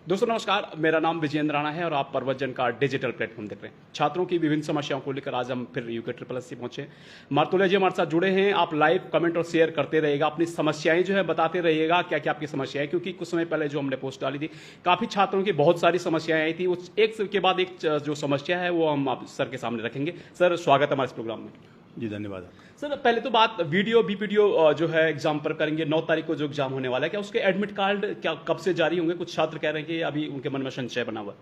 दोस्तों नमस्कार, मेरा नाम विजेंद्र राणा है और आप परवतजन का डिजिटल प्लेटफॉर्म देख रहे हैं। छात्रों की विभिन्न समस्याओं को लेकर आज हम फिर यूके ट्रिपल एस पहुंचे। मार्तुले जी हमारे साथ जुड़े हैं। आप लाइव कमेंट और शेयर करते रहिएगा, अपनी समस्याएं जो है बताते रहिएगा, क्या क्या आपकी समस्याएं, क्योंकि कुछ समय पहले जो हमने पोस्ट डाली थी काफ़ी छात्रों की बहुत सारी समस्याएं आई थी। उस एक के बाद एक जो समस्या है वो हम आप सर के सामने रखेंगे। सर स्वागत है हमारे इस प्रोग्राम में। जी धन्यवाद। सर पहले तो बात वीडियो जो है एग्जाम पर करेंगे। 9 तारीख को जो एग्जाम होने वाला है, क्या उसके एडमिट कार्ड क्या कब से जारी होंगे? कुछ छात्र कह रहे हैं कि अभी उनके मन में संशय बना हुआ है।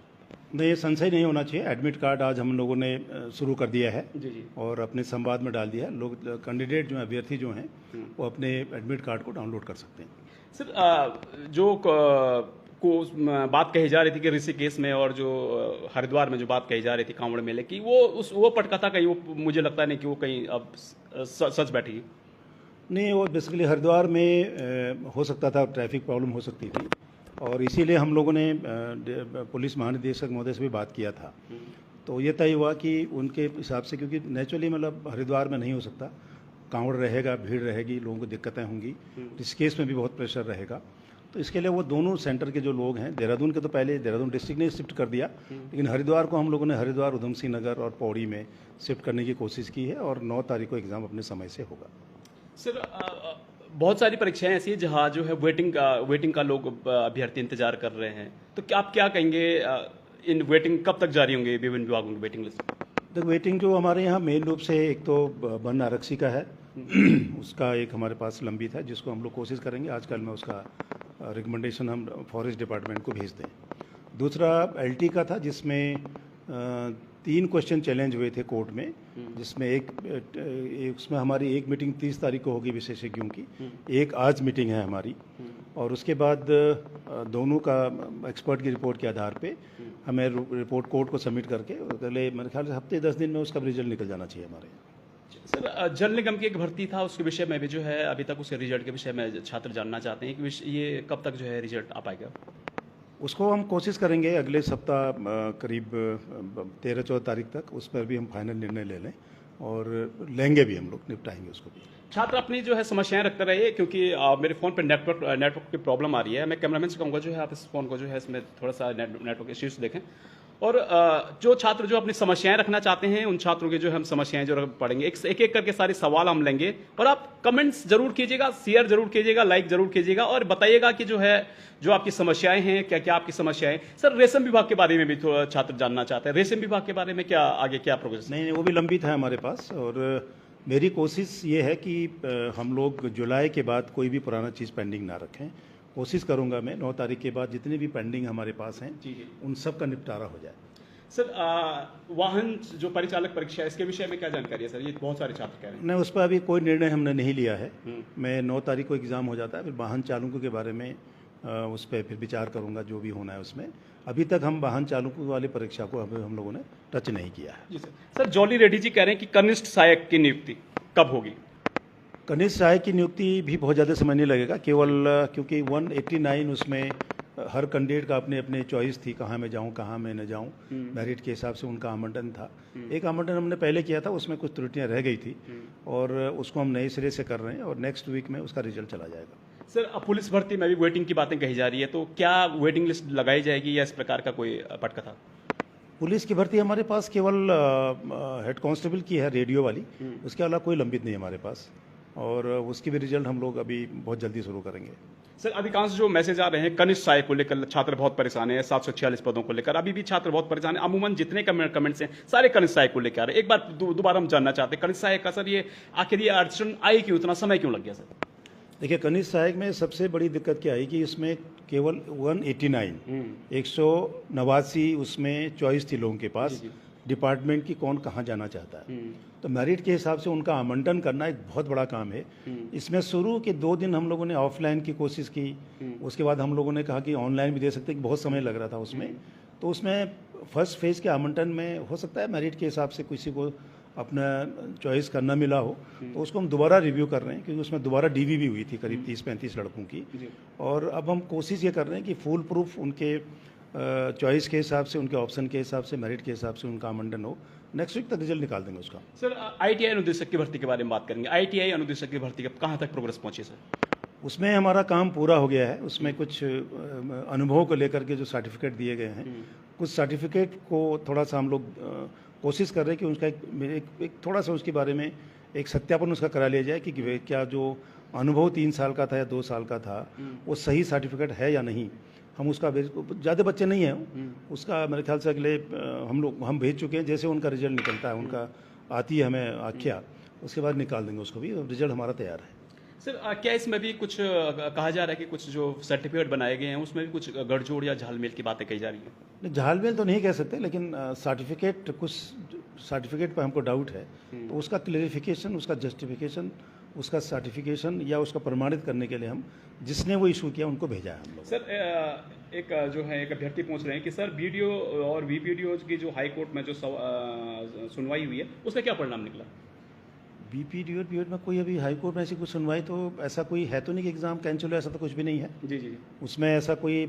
नहीं, ये संशय नहीं होना चाहिए। एडमिट कार्ड आज हम लोगों ने शुरू कर दिया है जी जी। और अपने संवाद में डाल दिया है। लोग कैंडिडेट जो है, अभ्यर्थी जो हैं, वो अपने एडमिट कार्ड को डाउनलोड कर सकते हैं। सर बात कही जा रही थी कि ऋषिकेश में और जो हरिद्वार में जो बात कही जा रही थी कांवड़ मेले की, वो पटकथा कहीं वो मुझे लगता नहीं कि वो कहीं अब सच बैठी। नहीं, वो बेसिकली हरिद्वार में हो सकता था, ट्रैफिक प्रॉब्लम हो सकती थी और इसीलिए हम लोगों ने पुलिस महानिदेशक महोदय से भी बात किया था। तो ये तय हुआ कि उनके हिसाब से, क्योंकि नेचुरली मतलब हरिद्वार में नहीं हो सकता, कांवड़ रहेगा, भीड़ रहेगी, लोगों को दिक्कतें होंगी, ऋषिकेश में भी बहुत प्रेशर रहेगा। तो इसके लिए वो दोनों सेंटर के जो लोग हैं, देहरादून के तो पहले देहरादून डिस्ट्रिक्ट ने शिफ्ट कर दिया, लेकिन हरिद्वार को हम लोगों ने हरिद्वार, उधम सिंह नगर और पौड़ी में शिफ्ट करने की कोशिश की है और 9 तारीख को एग्ज़ाम अपने समय से होगा। सर बहुत सारी परीक्षाएं ऐसी हैं जहाँ जो है वेटिंग का लोग अभ्यर्थी इंतजार कर रहे हैं, तो क्या आप क्या कहेंगे? इन वेटिंग कब तक जारी होंगे विभिन्न विभागों की वेटिंग लिस्ट? देखो, वेटिंग जो हमारे यहाँ मेन रूप से एक तो वन आरक्षी का है उसका एक हमारे पास लंबित है, जिसको हम लोग कोशिश करेंगे आजकल में उसका रिकमेंडेशन हम फॉरेस्ट डिपार्टमेंट को भेज दें। दूसरा एलटी का था, जिसमें 3 क्वेश्चन चैलेंज हुए थे कोर्ट में, जिसमें उसमें हमारी एक मीटिंग 30 तारीख को होगी विशेषज्ञों की, एक आज मीटिंग है हमारी, और उसके बाद दोनों का एक्सपर्ट की रिपोर्ट के आधार पे हमें रिपोर्ट कोर्ट को सबमिट करके अगले मेरे ख्याल से हफ्ते 10 दिन में उसका रिजल्ट निकल जाना चाहिए हमारे। सर जल निगम की एक भर्ती था, उसके विषय में भी जो है अभी तक उसके रिजल्ट के विषय में छात्र जानना चाहते हैं कि ये कब तक जो है रिजल्ट आ पाएगा? उसको हम कोशिश करेंगे अगले सप्ताह करीब 13-14 तारीख तक उस पर भी हम फाइनल निर्णय ले लें और लेंगे भी, हम लोग निपटाएंगे उसको भी। छात्र अपनी जो है समस्याएं रखते रहिए, क्योंकि मेरे फ़ोन पे नेटवर्क की प्रॉब्लम आ रही है। मैं कैमरामैन से कहूँगा जो है आप इस फ़ोन को जो है इसमें थोड़ा सा नेटवर्क इश्यूज देखें, और जो छात्र जो अपनी समस्याएं रखना चाहते हैं उन छात्रों की जो हम समस्याएं जो पढ़ेंगे, एक एक करके सारे सवाल हम लेंगे, और आप कमेंट्स जरूर कीजिएगा, शेयर जरूर कीजिएगा, लाइक जरूर कीजिएगा और बताइएगा कि जो आपकी समस्याएं हैं, क्या क्या आपकी समस्याएं। सर रेशम विभाग के बारे में भी थोड़ा छात्र जानना चाहते हैं। रेशम विभाग के बारे में क्या आगे क्या प्रोग्रेस? नहीं, वो भी लंबित है हमारे पास, और मेरी कोशिश ये है कि हम लोग जुलाई के बाद कोई भी पुराना चीज़ पेंडिंग ना रखें। कोशिश करूंगा मैं 9 तारीख के बाद जितने भी पेंडिंग हमारे पास हैं उन सब का निपटारा हो जाए। सर वाहन जो परिचालक परीक्षा है, इसके विषय में क्या जानकारी है सर? ये बहुत सारे छात्र कह रहे हैं। नहीं, उस पर अभी कोई निर्णय हमने नहीं लिया है। मैं 9 तारीख को एग्ज़ाम हो जाता है, फिर वाहन चालकों के बारे में उस पर फिर विचार करूंगा, जो भी होना है उसमें। अभी तक हम वाहन चालकों वाली परीक्षा को हम लोगों ने टच नहीं किया है। जी sir. Sir jolly Reddy ji कह रहे हैं कि कनिष्ठ सहायक की नियुक्ति कब होगी? कनिष्ठ सहायक की नियुक्ति भी बहुत ज़्यादा समय नहीं लगेगा, केवल क्योंकि 189 उसमें हर कैंडिडेट का अपने अपने चॉइस थी, कहाँ मैं जाऊँ कहाँ मैं न जाऊँ, मेरिट के हिसाब से उनका आवंटन था। एक आवंटन हमने पहले किया था, उसमें कुछ त्रुटियां रह गई थी और उसको हम नए सिरे से कर रहे हैं और नेक्स्ट वीक में उसका रिजल्ट चला जाएगा। सर अब पुलिस भर्ती में भी वेटिंग की बातें कही जा रही है, तो क्या वेटिंग लिस्ट लगाई जाएगी या इस प्रकार का कोई पटकथा? पुलिस की भर्ती हमारे पास केवल हेड कांस्टेबल की है, रेडियो वाली, उसके अलावा कोई लंबित नहीं हमारे पास, और उसकी भी रिजल्ट हम लोग अभी बहुत जल्दी शुरू करेंगे। सर अधिकांश जो मैसेज आ रहे हैं कनिष्ठ सहायक को लेकर, छात्र बहुत परेशान है, 746 पदों को लेकर अभी भी छात्र बहुत परेशान है। अमूमन जितने कमेंट्स हैं सारे कनिष्ठ सहायक को लेकर आ रहे हैं। एक बार दोबारा हम जानना चाहते हैं कनिष्ठ सहायक का सर, ये आखिर ये अड़चन आई क्यों, इतना समय क्यों लग गया सर? देखिए, कनिष्ठ सहायक में सबसे बड़ी दिक्कत क्या आई कि इसमें केवल 189 उसमें चॉइस थी लोगों के पास, डिपार्टमेंट की कौन कहाँ जाना चाहता है। तो मेरिट के हिसाब से उनका आवंटन करना एक बहुत बड़ा काम है। इसमें शुरू के 2 दिन हम लोगों ने ऑफलाइन की कोशिश की, उसके बाद हम लोगों ने कहा कि ऑनलाइन भी दे सकते हैं, कि बहुत समय लग रहा था उसमें। तो उसमें फर्स्ट फेज के आवंटन में हो सकता है मेरिट के हिसाब से किसी को अपना चॉइस करना मिला हो, तो उसको हम दोबारा रिव्यू कर रहे हैं, क्योंकि उसमें दोबारा डीवी भी हुई थी करीब 30-35 लड़कों की। और अब हम कोशिश ये कर रहे हैं कि फुल प्रूफ उनके चॉइस के हिसाब से, उनके ऑप्शन के हिसाब से, मेरिट के हिसाब से उनका आवंटन हो। नेक्स्ट वीक तक रिजल्ट निकाल देंगे उसका। सर आईटीआई अनुदेशक की भर्ती के बारे में बात करेंगे। आईटीआई अनुदेशक की भर्ती कहाँ तक प्रोग्रेस पहुंची सर? उसमें हमारा काम पूरा हो गया है। उसमें कुछ अनुभवों को लेकर के जो सर्टिफिकेट दिए गए हैं, कुछ सर्टिफिकेट को थोड़ा सा हम लोग कोशिश कर रहे हैं कि उसका एक थोड़ा सा उसके बारे में एक सत्यापन उसका करा लिया जाए कि क्या जो अनुभव 3 साल का था या 2 साल का था वो सही सर्टिफिकेट है या नहीं। हम उसका ज़्यादा बच्चे नहीं हैं, उसका मेरे ख्याल से अगले हम भेज चुके हैं। जैसे उनका रिजल्ट निकलता है, उनका आती है हमें आख्या, उसके बाद निकाल देंगे उसको भी। रिजल्ट हमारा तैयार है। सर क्या इसमें भी कुछ कहा जा रहा है कि कुछ जो सर्टिफिकेट बनाए गए हैं उसमें भी कुछ गठजोड़ या झालमेल की बातें कही जा रही हैं? नहीं, झालमेल तो नहीं कह सकते, लेकिन सर्टिफिकेट कुछ सर्टिफिकेट पर हमको डाउट है, तो उसका क्लेरिफिकेशन, उसका जस्टिफिकेशन, उसका सर्टिफिकेशन या उसका प्रमाणित करने के लिए हम जिसने वो इशू किया उनको भेजा है हम लोग। सर एक जो है एक अभ्यर्थी पूछ रहे हैं कि सर बीडीओ और वीपीडीओ की जो हाई कोर्ट में जो सुनवाई हुई है उसका क्या परिणाम निकला? बीपीडीओ और पीओ में कोई अभी हाई कोर्ट में ऐसी कुछ सुनवाई तो ऐसा कोई है तो नहीं कि एग्ज़ाम कैंसिल हो, ऐसा तो कुछ भी नहीं है। जी जी। उसमें ऐसा कोई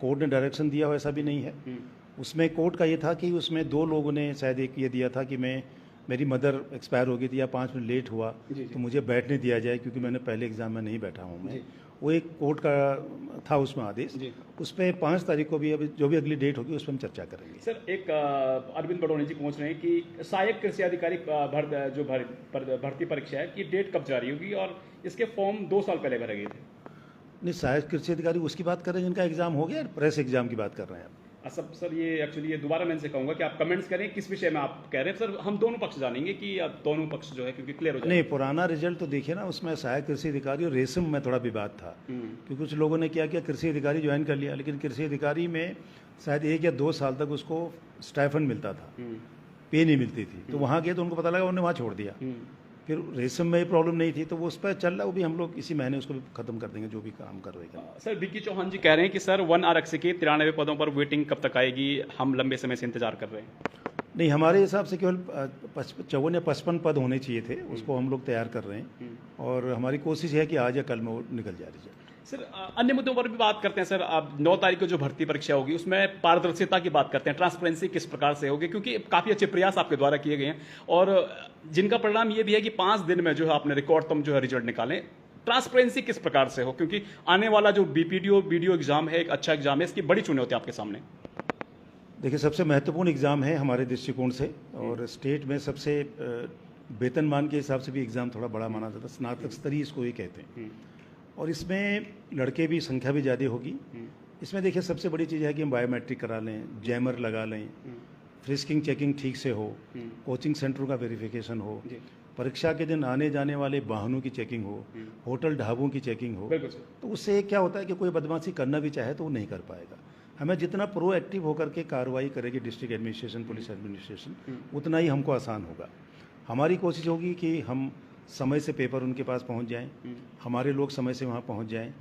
कोर्ट ने डायरेक्शन दिया हो ऐसा भी नहीं है। उसमें कोर्ट का ये था कि उसमें 2 लोगों ने शायद एक ये दिया था कि मेरी मदर एक्सपायर हो गई थी या 5 मिनट लेट हुआ तो मुझे बैठने दिया जाए क्योंकि मैंने पहले एग्ज़ाम में नहीं बैठा हूँ मैं। वो एक कोर्ट का था उसमें आदेश। उस पर 5 तारीख को भी अभी जो भी अगली डेट होगी उस पर हम चर्चा करेंगे। सर एक अरविंद बडोनी जी पूछ रहे हैं कि सहायक कृषि अधिकारी भर्ती परीक्षा है कि डेट कब जारी होगी और इसके फॉर्म 2 साल पहले भरे गए थे। नहीं, सहायक कृषि अधिकारी उसकी बात कर रहे हैं जिनका एग्ज़ाम हो गया, प्रेस एग्ज़ाम की बात कर रहे हैं आप? सब सर ये एक्चुअली ये दोबारा मैं इनसे कहूंगा कि आप कमेंट्स करें किस विषय में आप कह रहे हैं। सर हम दोनों पक्ष जानेंगे कि आप दोनों पक्ष जो है क्योंकि क्लियर हो जाए। नहीं, पुराना रिजल्ट तो देखिए ना, उसमें सहायक कृषि अधिकारी और रेशम में थोड़ा विवाद था क्योंकि कुछ लोगों ने क्या किया, कृषि अधिकारी ज्वाइन कर लिया, लेकिन कृषि अधिकारी में शायद 1 या 2 साल तक उसको स्टाइफंड मिलता था, पे नहीं मिलती थी। तो वहाँ गए तो उनको पता लगा, उन्होंने वहाँ छोड़ दिया। फिर रेशम में प्रॉब्लम नहीं थी तो वो उस पर चल रहा है, वो भी हम लोग इसी महीने उसको भी खत्म कर देंगे जो भी काम कर रहे हैं। सर विक्की चौहान जी कह रहे हैं कि सर 1 आरक्षी के 93 पदों पर वेटिंग कब तक आएगी, हम लंबे समय से इंतजार कर रहे हैं। नहीं, हमारे हिसाब से केवल 54 या 55 पद होने चाहिए थे, उसको हम लोग तैयार कर रहे हैं और हमारी कोशिश है कि आज या कल में वो निकल जाए रिजल्ट। सर अन्य मुद्दों पर भी बात करते हैं। सर अब 9 तारीख को जो भर्ती परीक्षा होगी उसमें पारदर्शिता की बात करते हैं, ट्रांसपेरेंसी किस प्रकार से होगी, क्योंकि काफ़ी अच्छे प्रयास आपके द्वारा किए गए हैं और जिनका परिणाम ये भी है कि 5 दिन में जो है आपने रिकॉर्ड जो है रिजल्ट निकालें। ट्रांसपेरेंसी किस प्रकार से हो, क्योंकि आने वाला जो बीपीडीओ बीडीओ एग्जाम है एक अच्छा एग्जाम है, इसकी बड़ी चुनौती आपके सामने। देखिए, सबसे महत्वपूर्ण एग्ज़ाम है हमारे दृष्टिकोण से और स्टेट में सबसे वेतनमान के हिसाब से भी एग्ज़ाम थोड़ा बड़ा माना जाता है, स्नातक स्तरीय इसको ही कहते हैं। और इसमें लड़के भी संख्या भी ज़्यादा होगी। इसमें देखिए सबसे बड़ी चीज़ है कि हम बायोमेट्रिक करा लें, जैमर लगा लें, फ्रिस्किंग चेकिंग ठीक से हो, कोचिंग सेंटरों का वेरिफिकेशन हो, परीक्षा के दिन आने जाने वाले वाहनों की चेकिंग हो, होटल ढाबों की चेकिंग हो। तो उससे क्या होता है कि कोई बदमाशी करना भी चाहे तो वो नहीं कर पाएगा। हमें जितना प्रोएक्टिव होकर के कार्रवाई करेगी डिस्ट्रिक्ट एडमिनिस्ट्रेशन, पुलिस एडमिनिस्ट्रेशन, उतना ही हमको आसान होगा। हमारी कोशिश होगी कि हम समय से पेपर उनके पास पहुंच जाएं, हमारे लोग समय से वहां पहुंच जाएं,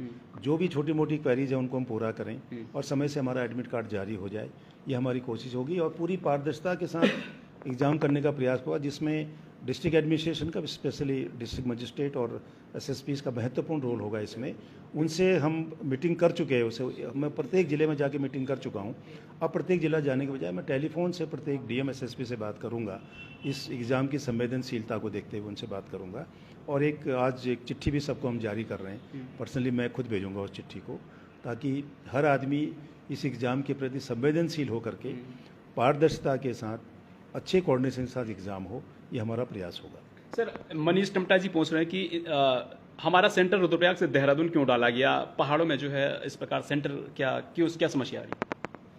जो भी छोटी मोटी क्वेरीज है उनको हम पूरा करें और समय से हमारा एडमिट कार्ड जारी हो जाए, ये हमारी कोशिश होगी। और पूरी पारदर्शिता के साथ एग्ज़ाम करने का प्रयास होगा, जिसमें डिस्ट्रिक्ट एडमिनिस्ट्रेशन का, स्पेशली डिस्ट्रिक्ट मजिस्ट्रेट और एसएसपीज़ का महत्वपूर्ण रोल होगा इसमें। उनसे हम मीटिंग कर चुके हैं, उसे मैं प्रत्येक ज़िले में जाके मीटिंग कर चुका हूँ। अब प्रत्येक ज़िला जाने के बजाय मैं टेलीफोन से प्रत्येक डीएम एसएसपी से बात करूँगा, इस एग्ज़ाम की संवेदनशीलता को देखते हुए उनसे बात करूँगा। और आज एक चिट्ठी भी सबको हम जारी कर रहे हैं, पर्सनली मैं खुद भेजूँगा उस चिट्ठी को, ताकि हर आदमी इस एग्ज़ाम के प्रति संवेदनशील होकर के पारदर्शिता के साथ अच्छे कोऑर्डिनेशन के साथ एग्ज़ाम हो, ये हमारा प्रयास होगा। सर मनीष टमटा जी पूछ रहे हैं कि हमारा सेंटर रुद्रप्रयाग से देहरादून क्यों डाला गया, पहाड़ों में जो है इस प्रकार सेंटर क्या समस्या आ रही है?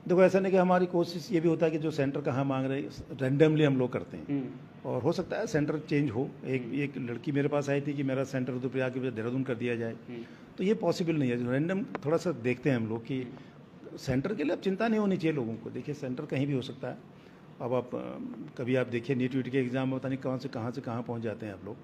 देखो, ऐसा नहीं कि हमारी कोशिश ये भी होता है कि जो सेंटर कहाँ मांग रहे हैं रैंडमली हम लोग करते हैं और हो सकता है सेंटर चेंज हो। एक लड़की मेरे पास आई थी कि मेरा सेंटर रुद्रप्रयाग के बजाय देहरादून कर दिया जाए, तो ये पॉसिबल नहीं है। रैंडम थोड़ा सा देखते हैं हम लोग कि सेंटर के लिए अब चिंता नहीं होनी चाहिए लोगों को। देखिए, सेंटर कहीं भी हो सकता है। अब आप कभी आप देखिए नीट वीट के एग्ज़ाम में पता नहीं कहाँ से कहाँ पहुँच जाते हैं आप लोग,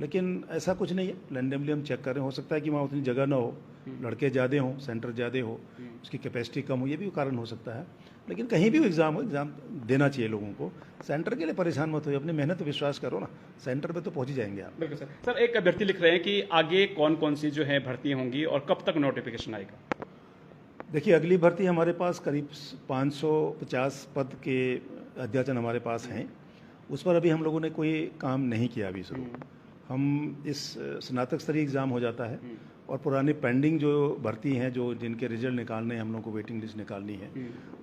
लेकिन ऐसा कुछ नहीं है। रैंडमली हम चेक कर रहे हैं। हो सकता है कि वहाँ उतनी जगह ना हो, लड़के ज़्यादा हों, सेंटर ज़्यादा हो, उसकी कैपेसिटी कम हो, ये भी कारण हो सकता है। लेकिन कहीं भी एग्ज़ाम हो, एग्ज़ाम देना चाहिए लोगों को। सेंटर के लिए परेशान मत हो, अपनी मेहनत पर विश्वास करो ना, सेंटर पे तो पहुँच ही जाएंगे आप। बिल्कुल सर। सर एक अभ्यर्थी लिख रहे हैं कि आगे कौन कौन सी जो है भर्ती होंगी और कब तक नोटिफिकेशन आएगा? देखिए, अगली भर्ती हमारे पास करीब 550 पद के अध्याचन हमारे पास हैं। उस पर अभी हम लोगों ने कोई काम नहीं किया अभी शुरू। हम इस स्नातक स्तरीय एग्ज़ाम हो जाता है और पुरानी पेंडिंग जो भर्ती हैं, जो जिनके रिजल्ट निकालने हैं, हम लोग को वेटिंग लिस्ट निकालनी है,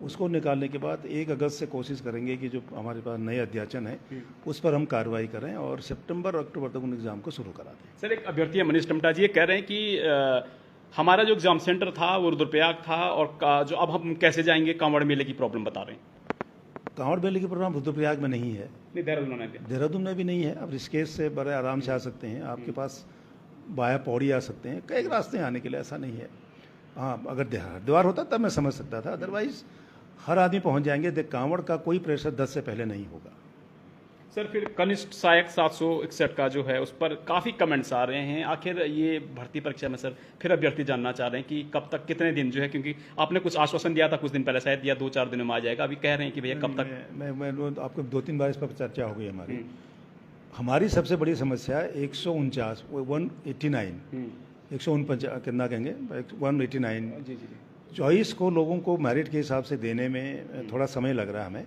उसको निकालने के बाद 1 अगस्त से कोशिश करेंगे कि जो हमारे पास नए अध्याचन है उस पर हम कार्रवाई करें और सितंबर अक्टूबर तक उन एग्ज़ाम को शुरू करा दें। सर, एक अभ्यर्थी है मनीष टमटा जी, ये कह रहे हैं कि हमारा जो एग्जाम सेंटर था वो रुद्रप्रयाग था और जो अब हम कैसे जाएंगे, कांवड़ मेले की प्रॉब्लम बता रहे हैं। कांवड़ मेले की प्रोग्राम रुद्रप्रयाग में नहीं है, नहीं, देहरादून में भी नहीं है। अब ऋषिकेश से बड़े आराम से आ सकते हैं, आपके पास बाया पौड़ी आ सकते हैं, कई रास्ते हैं आने के लिए, ऐसा नहीं है। हाँ, अगर हरिद्वार होता तब मैं समझ सकता था, अदरवाइज हर आदमी पहुंच जाएंगे। कांवड़ का कोई प्रेशर 10 से पहले नहीं होगा। सर, फिर कनिष्ठ सहायक 761 का जो है उस पर काफ़ी कमेंट्स आ रहे हैं। आखिर ये भर्ती परीक्षा में सर फिर अभ्यर्थी जानना चाह रहे हैं कि कब तक, कितने दिन जो है, क्योंकि आपने कुछ आश्वासन दिया था कुछ दिन पहले, शायद या 2-4 दिनों में आ जाएगा। अभी कह रहे हैं कि भैया कब तक। मैं आपको 2-3 बार इस पर चर्चा हो गई। हमारी सबसे बड़ी समस्या 149 कितना कहेंगे 189 जी। चॉइस को लोगों को मेरिट के हिसाब से देने में थोड़ा समय लग रहा है हमें,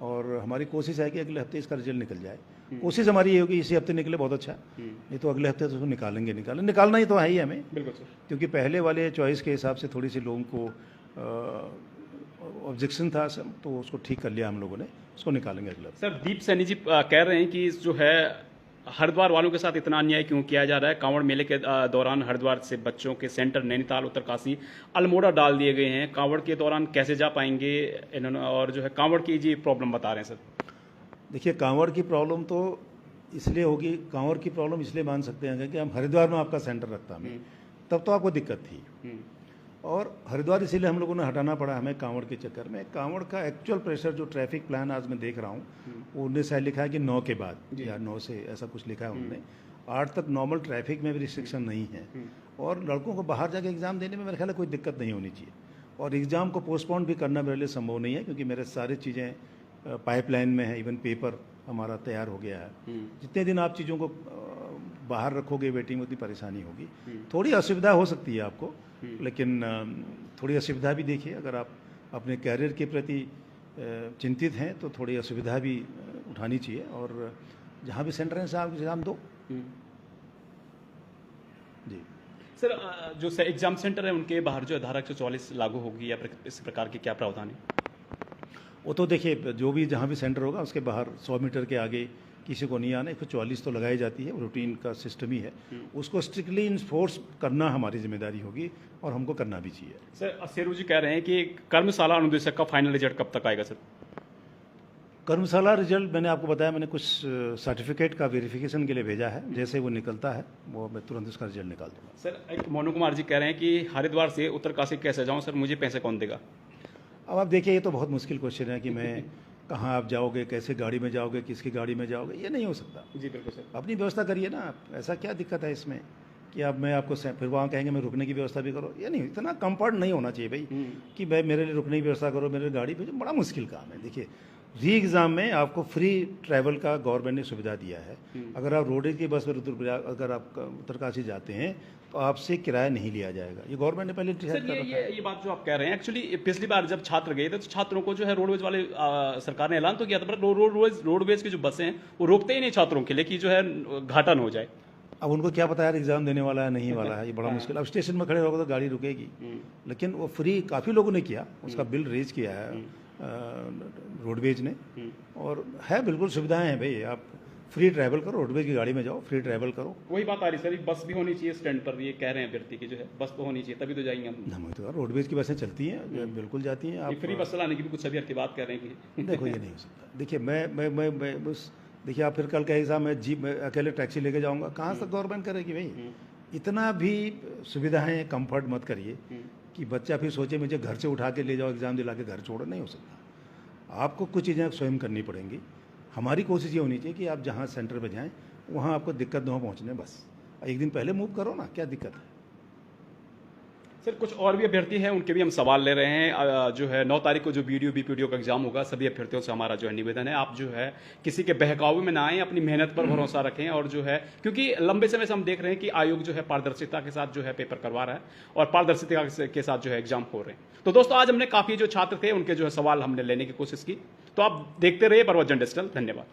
और हमारी कोशिश है कि अगले हफ्ते इसका रिजल्ट निकल जाए। कोशिश हमारी ये होगी इसी हफ्ते निकले बहुत अच्छा, नहीं तो अगले हफ्ते तो उसको निकालना ही तो है ही हमें। बिल्कुल सर, क्योंकि पहले वाले चॉइस के हिसाब से थोड़ी सी लोगों को ऑब्जेक्शन था, तो उसको ठीक कर लिया हम लोगों ने, उसको निकालेंगे अगले हफ्ते। सर, दीप सैनी जी कह रहे हैं कि जो है हरिद्वार वालों के साथ इतना अन्याय क्यों किया जा रहा है। कांवड़ मेले के दौरान हरिद्वार से बच्चों के सेंटर नैनीताल, उत्तरकाशी, अल्मोड़ा डाल दिए गए हैं। कांवड़ के दौरान कैसे जा पाएंगे इन्होंने, और जो है कांवड़ की जी प्रॉब्लम बता रहे हैं सर। देखिए, कांवड़ की प्रॉब्लम तो इसलिए होगी, कांवड़ की प्रॉब्लम इसलिए मान सकते हैं कि हम हरिद्वार में आपका सेंटर रखता हमें, तब तो आपको दिक्कत थी, और हरिद्वार इसीलिए हम लोगों ने हटाना पड़ा हमें कांवड़ के चक्कर में। कांवड़ का एक्चुअल प्रेशर जो ट्रैफिक प्लान आज मैं देख रहा हूँ, वो उन्होंने शायद लिखा है कि 9 के बाद या 9 से ऐसा कुछ लिखा है उन्होंने। 8 तक नॉर्मल ट्रैफिक में भी रिस्ट्रिक्शन नहीं है, और लड़कों को बाहर जाके एग्ज़ाम देने में मेरे ख्याल है कोई दिक्कत नहीं होनी चाहिए। और एग्ज़ाम को पोस्टपोन भी करना मेरे लिए संभव नहीं है, क्योंकि मेरे सारी चीज़ें पाइपलाइन में है, इवन पेपर हमारा तैयार हो गया है। जितने दिन आप चीज़ों को बाहर रखोगे वेटिंग में, उतनी परेशानी होगी। थोड़ी असुविधा हो सकती है आपको, लेकिन थोड़ी असुविधा भी देखिए। अगर आप अपने कैरियर के प्रति चिंतित हैं तो थोड़ी असुविधा भी उठानी चाहिए, और जहाँ भी सेंटर है आप एग्ज़ाम दो। जी सर, जो एग्जाम सेंटर है उनके बाहर जो है धारा 144 लागू होगी या इस प्रकार के क्या प्रावधान है? वो तो देखिए, जो भी जहाँ भी सेंटर होगा उसके बाहर 100 मीटर के आगे किसी को नहीं आना। 144 तो लगाई जाती है, रूटीन का सिस्टम ही है, उसको स्ट्रिक्टली इन्फोर्स करना हमारी जिम्मेदारी होगी, और हमको करना भी चाहिए। सर, शेरू जी कह रहे हैं कि कर्मशाला अनुदेशक का फाइनल रिजल्ट कब तक आएगा? सर, कर्मशाला रिजल्ट मैंने आपको बताया, मैंने कुछ सर्टिफिकेट का वेरिफिकेशन के लिए भेजा है, जैसे वो निकलता है वो मैं तुरंत उसका रिजल्ट निकाल दूंगा। सर, एक मोनू कुमार जी कह रहे हैं कि हरिद्वार से उत्तरकाशी कैसे जाऊँ सर, मुझे पैसे कौन देगा? अब आप देखिए, ये तो बहुत मुश्किल क्वेश्चन है कि मैं कहाँ आप जाओगे, कैसे गाड़ी में जाओगे, किसकी गाड़ी में जाओगे, ये नहीं हो सकता। जी बिल्कुल सर, अपनी व्यवस्था करिए ना आप। ऐसा क्या दिक्कत है इसमें कि अब मैं आपको फिर वहाँ कहेंगे मैं रुकने की व्यवस्था भी करो? ये नहीं, इतना कंफर्ट नहीं होना चाहिए भाई कि भाई मेरे लिए रुकने की व्यवस्था करो, मेरे गाड़ी भेजो। बड़ा मुश्किल काम है। देखिए, री एग्ज़ाम में आपको फ्री ट्रैवल का गवर्नमेंट ने सुविधा दिया है। अगर आप रोडवेज की बस में रुद्रप्रयाग, अगर आप उत्तरकाशी जाते हैं तो आपसे किराया नहीं लिया जाएगा। ये गवर्नमेंट ने पहले डिसाइड कर रखा है। ये बात जो आप कह रहे हैं, एक्चुअली पिछली बार जब छात्र गए थे तो छात्रों को जो है रोडवेज वाले सरकार ने ऐलान तो किया था, पर रोडवेज की जो बसें हैं वो रोकते ही नहीं छात्रों के लिए कि जो है घाटा न हो जाए। अब उनको क्या पता यार एग्जाम देने वाला है नहीं वाला है, ये बड़ा मुश्किल। अब स्टेशन में खड़े रहोगे तो गाड़ी रुकेगी, लेकिन वो फ्री काफ़ी लोगों ने किया, उसका बिल रेज किया है रोडवेज ने, और है बिल्कुल सुविधाएं हैं भाई। आप फ्री ट्रैवल करो, रोडवेज की गाड़ी में जाओ, फ्री ट्रैवल करो। वही बात आ रही सर, बस भी होनी चाहिए स्टैंड पर, ये कह रहे हैं अभ्यर्थी की जो है बस तो होनी चाहिए, तभी तो जाएंगे हम। तो रोडवेज की बसें चलती हैं, बिल्कुल जाती हैं। आप फ्री बस चलाने की भी कुछ अभ्यर्थी बात कर रहे हैं कि देखो ये नहीं हो सकता। देखिए मैं बस देखिए, आप फिर कल कहेगा मैं अकेले टैक्सी लेके जाऊंगा, कहाँ से गवर्नमेंट करेगी भाई? इतना भी सुविधाएं कंफर्ट मत करिए कि बच्चा फिर सोचे मुझे घर से उठा के ले जाओ, एग्जाम दिला के घर छोड़ो। नहीं हो सकता। आपको कुछ चीज़ें स्वयं करनी पड़ेंगी। हमारी कोशिश ये होनी चाहिए कि आप जहाँ सेंटर पे जाएं वहाँ आपको दिक्कत न हो पहुँचने, बस एक दिन पहले मूव करो ना, क्या दिक्कत है? सर, कुछ और भी अभ्यर्थी हैं, उनके भी हम सवाल ले रहे हैं। जो है 9 तारीख को जो बीपीडीओ का एग्जाम होगा, सभी अभ्यर्थियों से हमारा जो है निवेदन है, आप जो है किसी के बहकावे में ना आए, अपनी मेहनत पर भरोसा रखें, और जो है क्योंकि लंबे समय से हम देख रहे हैं कि आयोग जो है पारदर्शिता के साथ जो है पेपर करवा रहा है और पारदर्शिता के साथ जो है एग्जाम हो रहे हैं। तो दोस्तों, आज हमने काफ़ी जो छात्र थे उनके जो है सवाल हमने लेने की कोशिश की। तो आप देखते रहिए बरवत जर्नलिस्ट। धन्यवाद।